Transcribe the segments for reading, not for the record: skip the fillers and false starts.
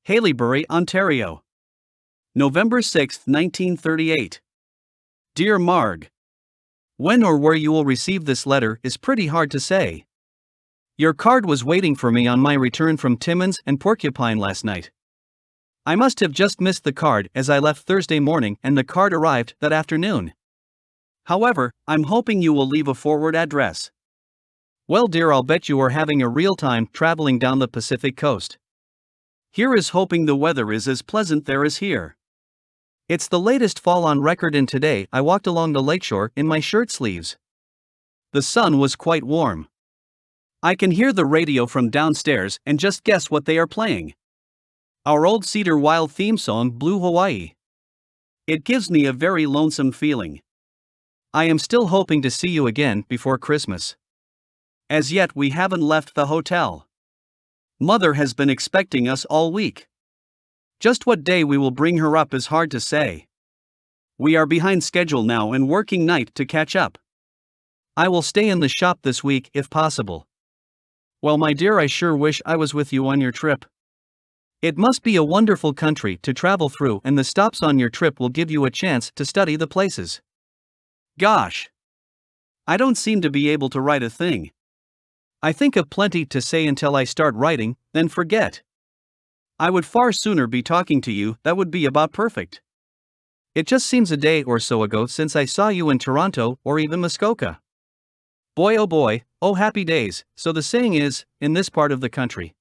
Haileybury, Ontario. November 6, 1938. Dear Marg. When or where you will receive this letter is pretty hard to say. Your card was waiting for me on my return from Timmins and Porcupine last night. I must have just missed the card as I left Thursday morning and the card arrived that afternoon. However, I'm hoping you will leave a forward address. Well, dear, I'll bet you are having a real time traveling down the Pacific coast. Here is hoping the weather is as pleasant there as here. It's the latest fall on record, and today I walked along the lakeshore in my shirt sleeves. The sun was quite warm. I can hear the radio from downstairs and just guess what they are playing. Our old Cedar Wild theme song, Blue Hawaii. It gives me a very lonesome feeling. I am still hoping to see you again before Christmas. As yet we haven't left the hotel. Mother has been expecting us all week. Just what day we will bring her up is hard to say. We are behind schedule now and working night to catch up. I will stay in the shop this week if possible. Well, my dear, I sure wish I was with you on your trip. It must be a wonderful country to travel through, and the stops on your trip will give you a chance to study the places. Gosh! I don't seem to be able to write a thing. I think of plenty to say until I start writing, then forget. I would far sooner be talking to you. That would be about perfect. It just seems a day or so ago since I saw you in Toronto or even Muskoka. Boy, oh happy days, so the saying is, in this part of the country.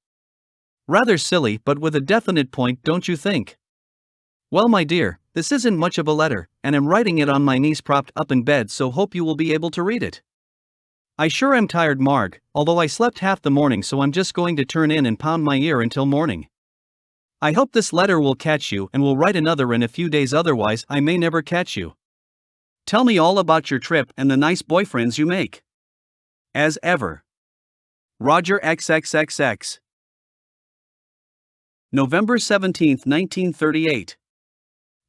Rather silly, but with a definite point, don't you think? Well, my dear, this isn't much of a letter, and I'm writing it on my knees propped up in bed, so hope you will be able to read it. I sure am tired, Marg, although I slept half the morning, so I'm just going to turn in and pound my ear until morning. I hope this letter will catch you and will write another in a few days, otherwise I may never catch you. Tell me all about your trip and the nice boyfriends you make. As ever. Roger XXXX. November 17, 1938.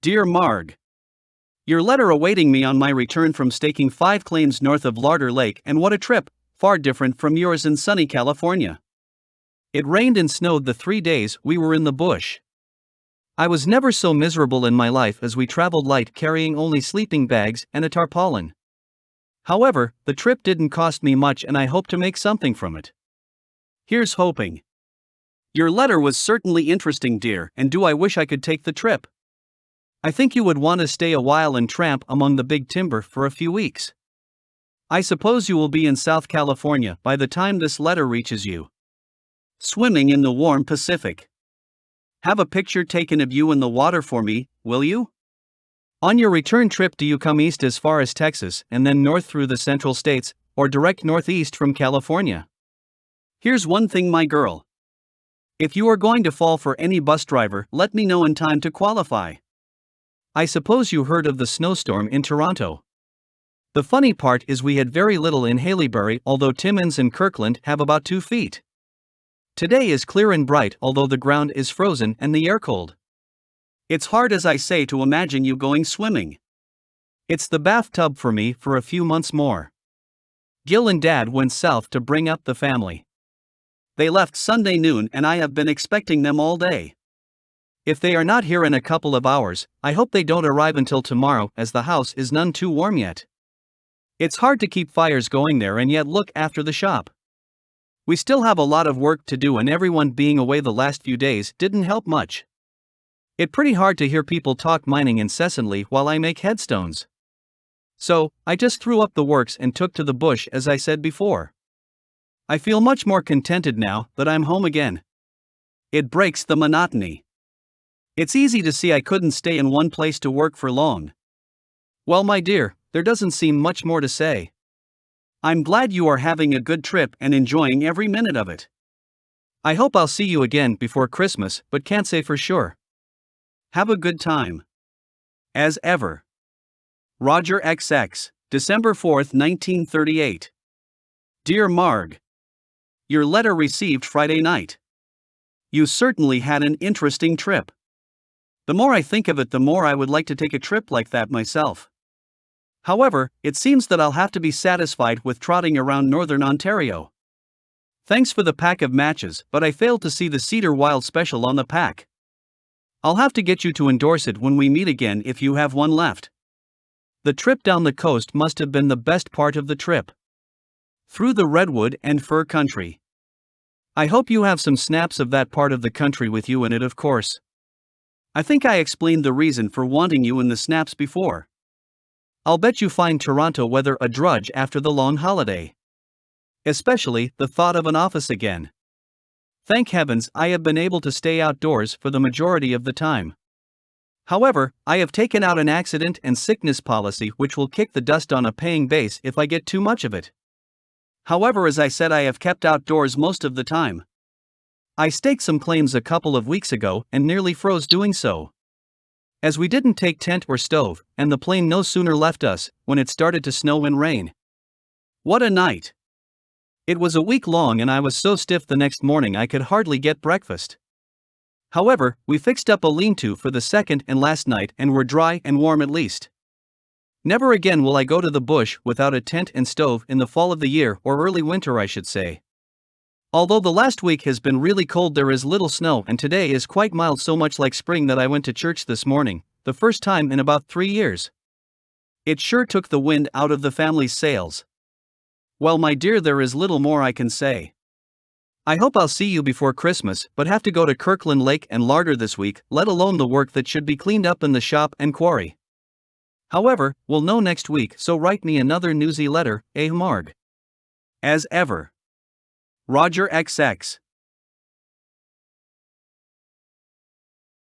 Dear Marg. Your letter awaiting me on my return from staking 5 claims north of Larder Lake, and what a trip, far different from yours in sunny California. It rained and snowed the 3 days we were in the bush. I was never so miserable in my life as we traveled light, carrying only sleeping bags and a tarpaulin. However, the trip didn't cost me much and I hope to make something from it. Here's hoping. Your letter was certainly interesting, dear, and do I wish I could take the trip. I think you would want to stay a while and tramp among the big timber for a few weeks. I suppose you will be in South California by the time this letter reaches you. Swimming in the warm Pacific. Have a picture taken of you in the water for me, will you? On your return trip, do you come east as far as Texas and then north through the central states, or direct northeast from California? Here's one thing, my girl. If you are going to fall for any bus driver, let me know in time to qualify. I suppose you heard of the snowstorm in Toronto. The funny part is we had very little in Haileybury, although Timmins and Kirkland have about 2 feet. Today is clear and bright, although the ground is frozen and the air cold. It's hard, as I say, to imagine you going swimming. It's the bathtub for me for a few months more. Gil and Dad went south to bring up the family. They left Sunday noon and I have been expecting them all day. If they are not here in a couple of hours, I hope they don't arrive until tomorrow, as the house is none too warm yet. It's hard to keep fires going there and yet look after the shop. We still have a lot of work to do, and everyone being away the last few days didn't help much. It's pretty hard to hear people talk mining incessantly while I make headstones. So, I just threw up the works and took to the bush, as I said before. I feel much more contented now that I'm home again. It breaks the monotony. It's easy to see I couldn't stay in one place to work for long. Well, my dear, there doesn't seem much more to say. I'm glad you are having a good trip and enjoying every minute of it. I hope I'll see you again before Christmas, but can't say for sure. Have a good time. As ever. Roger XX, December 4, 1938. Dear Marg. Your letter received Friday night. You certainly had an interesting trip. The more I think of it, the more I would like to take a trip like that myself. However, it seems that I'll have to be satisfied with trotting around northern Ontario. Thanks for the pack of matches, but I failed to see the Cedar Wild special on the pack. I'll have to get you to endorse it when we meet again if you have one left. The trip down the coast must have been the best part of the trip. Through the redwood and fir country. I hope you have some snaps of that part of the country with you in it, of course. I think I explained the reason for wanting you in the snaps before. I'll bet you find Toronto weather a drudge after the long holiday. Especially the thought of an office again. Thank heavens I have been able to stay outdoors for the majority of the time. However, I have taken out an accident and sickness policy which will kick the dust on a paying base if I get too much of it. However, as I said, I have kept outdoors most of the time. I staked some claims a couple of weeks ago and nearly froze doing so. As we didn't take tent or stove, and the plane no sooner left us when it started to snow and rain. What a night! It was a week long and I was so stiff the next morning I could hardly get breakfast. However, we fixed up a lean-to for the second and last night and were dry and warm at least. Never again will I go to the bush without a tent and stove in the fall of the year, or early winter I should say. Although the last week has been really cold, there is little snow and today is quite mild, so much like spring that I went to church this morning, the first time in about 3 years. It sure took the wind out of the family's sails. Well, my dear, there is little more I can say. I hope I'll see you before Christmas, but have to go to Kirkland Lake and Larder this week, let alone the work that should be cleaned up in the shop and quarry. However, we'll know next week, so write me another newsy letter, Marg. As ever. Roger XX.